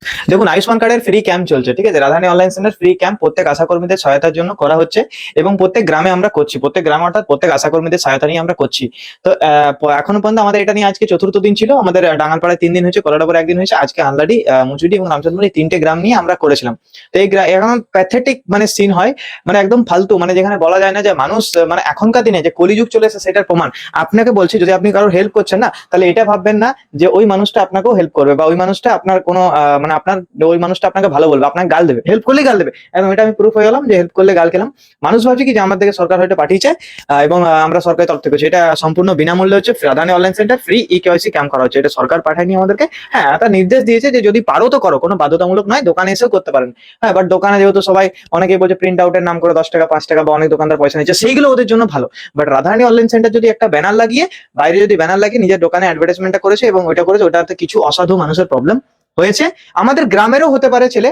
দেখুন, আয়ুষ্মান কার্ডের free camp চলছে, ঠিক আছে? রাজধানী অনলাইন সেন্টার ফ্রি ক্যাম্প প্রত্যেক আশাকর্মীদের সহায়তার জন্য করা হচ্ছে এবং প্রত্যেক গ্রামে আমরা করছি, প্রত্যেক গ্রামে অর্থাৎ প্রত্যেক আশাকর্মীদের সহায়তা নিয়ে আমরা করছি। তো এখনো পর্যন্ত আমাদের এটা নিয়ে আজকে চতুর্থ দিন ছিল। আমাদের ডাঙ্গালপাড়ায় 3 দিন হয়েছে, কলাডাবরে 1 দিন হয়েছে, আজকে আনলাডি, মুচুডি এবং রামচন্দ্রপুর এই 3টে গ্রাম নিয়ে আমরা করেছিলাম। তো এই এখন প্যাথেটিক মানে সিন হয়, মানে একদম ফালতু, মানে যেখানে বলা যায় না যে মানুষ মানে এখনকার দিনে যে কলিযুগ চলে এসেছে সেটার প্রমাণ। আপনাকে বলছি, যদি আপনি কারোর হেল্প করছেন না, তাহলে এটা ভাববেন না যে ওই মানুষটা আপনাকেও হেল্প করবে বা ওই মানুষটা আপনার কোনো মানে আপনার ওই মানুষটা আপনাকে ভালো বলবে, আপনাকে গাল দেবে, হেল্প করলে গাল দেবে। এবং এটা আমি প্রুফ হয়ে গেলাম যে হেল্প করলে গাল খেলাম। মানুষ ভাবছে কি যে আমাদেরকে সরকার হয়তো পাঠিয়েছে এবং আমরা সরকারের তরফ থেকে করছি। এটা সম্পূর্ণ বিনামূল্যে হচ্ছে, রাজধানী online centre free eKYC camp করা হচ্ছে, এটা সরকার পাঠায়নি আমাদেরকে। হ্যাঁ, একটা নির্দেশ দিয়েছে যে যদি পারো তো করো, কোনো বাধ্যতামূলক নয়, দোকানে এসেও করতে পারেন। হ্যাঁ, বাট দোকানে যেহেতু সবাই অনেকেই বলছে প্রিন্ট আউটের নাম করে 10 টাকা 5 টাকা বা অনেক দোকানদার পয়সা নিচ্ছে, সেইগুলো ওদের জন্য ভালো। বাট রাজধানী অনলাইন সেন্টার যদি একটা ব্যানার লাগিয়ে, বাইরে যদি ব্যানার লাগিয়ে নিজের দোকানে অ্যাডভার্টাইজমেন্টটা করেছে এবং ওইটা করেছে, ওটাতে কিছু অসাধু মানুষের প্রবলেম হয়েছে। আমাদের গ্রামেরও হতে পারে ছেলে,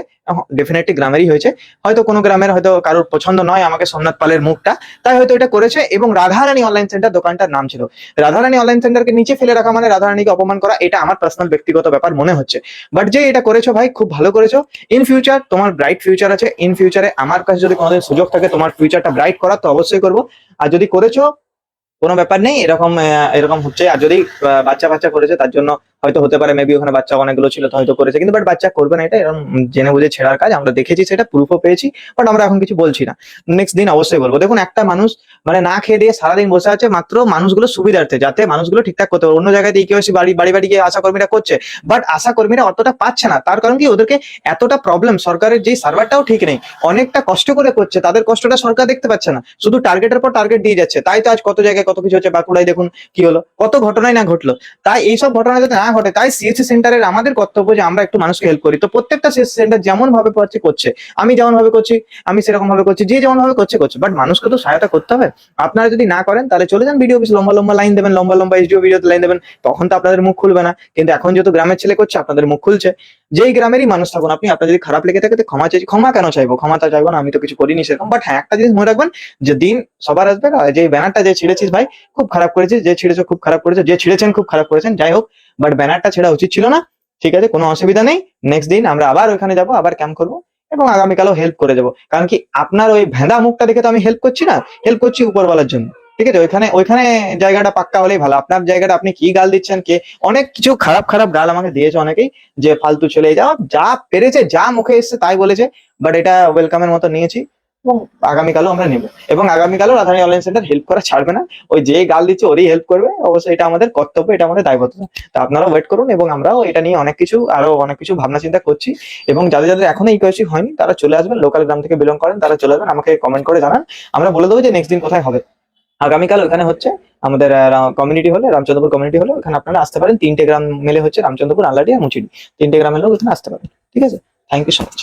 ডেফিনেটলি গ্রামেরই হয়েছে। হয়তো কোনো গ্রামের হয়তো কারোর পছন্দ নয় আমাকে সোমনাথ পালের মুখটা, তাই হয়তো এটা করেছে। এবং রাধারানী অনলাইন সেন্টার দোকানটার নাম ছিল। রাধারানী অনলাইন সেন্টারকে নিচে ফেলে রাখা মানে রাধারানীকে অপমান করা, এটা আমার পার্সোনাল ব্যক্তিগত ব্যাপার মনে হচ্ছে। বাট যে এটা করেছো ভাই, খুব ভালো করেছো। ইন ফিউচার তোমার ব্রাইট ফিউচার আছে। ইন ফিউচারে আমার কাছে যদি কোনোদিন সুযোগ থাকে তোমার ফিউচারটা ব্রাইট করার, তো অবশ্যই করবো। আর যদি করেছো, কোনো ব্যাপার নেই, এরকম এরকম হচ্ছে। আর যদি বাচ্চা বাচ্চা করেছে তার জন্য হয়তো হতে পারে, মেবি ওখানে বাচ্চা অনেকগুলো ছিল তো হয়তো করেছে, কিন্তু বাট বাচ্চা করবে না, এটা এরকম জেনে বুঝে ছেড়ার কাজ। আমরা দেখেছি, সেটা প্রুফও পেয়েছি, বাট আমরা এখন কিছু বলছি না। নেক্সট দিন অবশ্যই বলবো। দেখুন, একটা মানুষ মানে না খেয়ে দিয়ে সারাদিন বসে আছে মাত্র মানুষগুলো সুবিধার্থে, যাতে মানুষগুলো ঠিকঠাক করতে পারে। অন্য জায়গায় ইকেওয়াইসি বাড়ি বাড়ি বাড়ি গিয়ে আশা কর্মীরা করছে, বাট আশা কর্মীরা অতটা পাচ্ছে না। তার কারণ কি, ওদেরকে এতটা প্রবলেম, সরকারের যে সার্ভারটাও ঠিক নেই, অনেকটা কষ্ট করে করছে, তাদের কষ্টটা সরকার দেখতে পাচ্ছে না, শুধু টার্গেটের পর টার্গেট দিয়ে যাচ্ছে। তাই তো আজ কত জায়গায় কত কিছু হচ্ছে, বাঁকুড়ায় দেখুন কি হলো, কত ঘটনাই না ঘটলো। তাই এইসব ঘটনা যাতে না ঘটে, তাই সিএসসি সেন্টারের আমাদের কর্তব্য যে আমরা একটু মানুষকে হেল্প করি। তো প্রত্যেকটা সিএসসি সেন্টার যেমন ভাবে পাচ্ছে করছে, আমি যেমন ভাবে করছি, আমি সেরকম ভাবে করছি, যে যেমন ভাবে করছে করছে, বাট মানুষকে তো সহায়তা করতে হবে। আপনারা যদি না করেন তাহলে চলে যান বিডিও অফিস, লম্বা লম্বা লাইন দেবেন, লম্বা লম্বা এসডিও ভিডিওতে লাইন দেবেন, তখন তো আপনাদের মুখ খুলবে না। কিন্তু এখন যেহেতু গ্রামের ছেলে করছে, আপনাদের মুখ খুলছে। যেই গ্রামেরই মানুষ থাকুন আপনি, আপনার যদি খারাপ লেগে থাকে তো ক্ষমা চাইছি। ক্ষমা কেন চাইবো? ক্ষমা তো চাইবো না, আমি তো কিছু করিনি সেরকম। বাট হ্যাঁ, একটা জিনিস মনে রাখবেন, যে দিন সবার আসবে। যে ব্যানারটা যে ছিঁড়েছিস ভাই, খুব খারাপ করেছিস, যে ছিঁড়েছো খুব খারাপ করেছো, যে ছিঁড়েছেন খুব খারাপ করেছেন, যাই হোক, বাট ব্যানারটা ছেড়া উচিত ছিল না। ঠিক আছে, কোনো অসুবিধা নেই। নেক্সট দিন আমরা আবার ওইখানে যাবো, আবার ক্যাম্প করবো এবং আগামীকালও হেল্প করে যাবো। কারণ কি, আপনার ওই ভেঁদা মুখটা দেখে তো আমি হেল্প করছি না, হেল্প করছি উপরওয়ালার জন্য। ঠিক আছে, ওইখানে ওইখানে জায়গাটা পাক্কা হলেই ভালো। আপনার জায়গাটা আপনি কি গাল দিচ্ছেন, কে অনেক কিছু খারাপ খারাপ গাল আমাকে দিয়েছে অনেকেই, যে ফালতু ছেলে, যা যা পেরেছে, যা মুখে এসছে তাই বলেছে। বাট এটা ওয়েলকামের মতো নিয়েছি এবং আগামীকালও আমরা নেবো। এবং আগামীকালও রাজধানী অনলাইন সেন্টার হেল্প করা ছাড়বে না। ওই যে গাল দিচ্ছে ওরই হেল্প করবে, অবশ্যই এটা আমাদের কর্তব্য, এটা আমাদের দায়বদ্ধতা। তো আপনারা ওয়েট করুন, এবং আমরাও এটা নিয়ে অনেক কিছু, আরো অনেক কিছু ভাবনা চিন্তা করছি। এবং যাদের যাদের এখনো ইকুয়েসি হয়নি তারা চলে আসবেন, লোকাল গ্রাম থেকে বিলং করেন তারা চলে আসবেন, আমাকে কমেন্ট করে জানান। আমরা বলে দেবো যে নেক্সট দিন কোথায় হবে। আগামীকাল ওখানে হচ্ছে আমাদের কমিউনিটি হলে, রামচন্দ্রপুর কমিউনিটি হলে, ওখানে আপনারা আসতে পারেন। 3টে গ্রাম মিলে হচ্ছে রামচন্দ্রপুর, আনলাডি আর মুচিড়ি, 3টে গ্রামের লোক ওখানে আসতে পারেন। ঠিক আছে, থ্যাংক ইউ সো মাচ।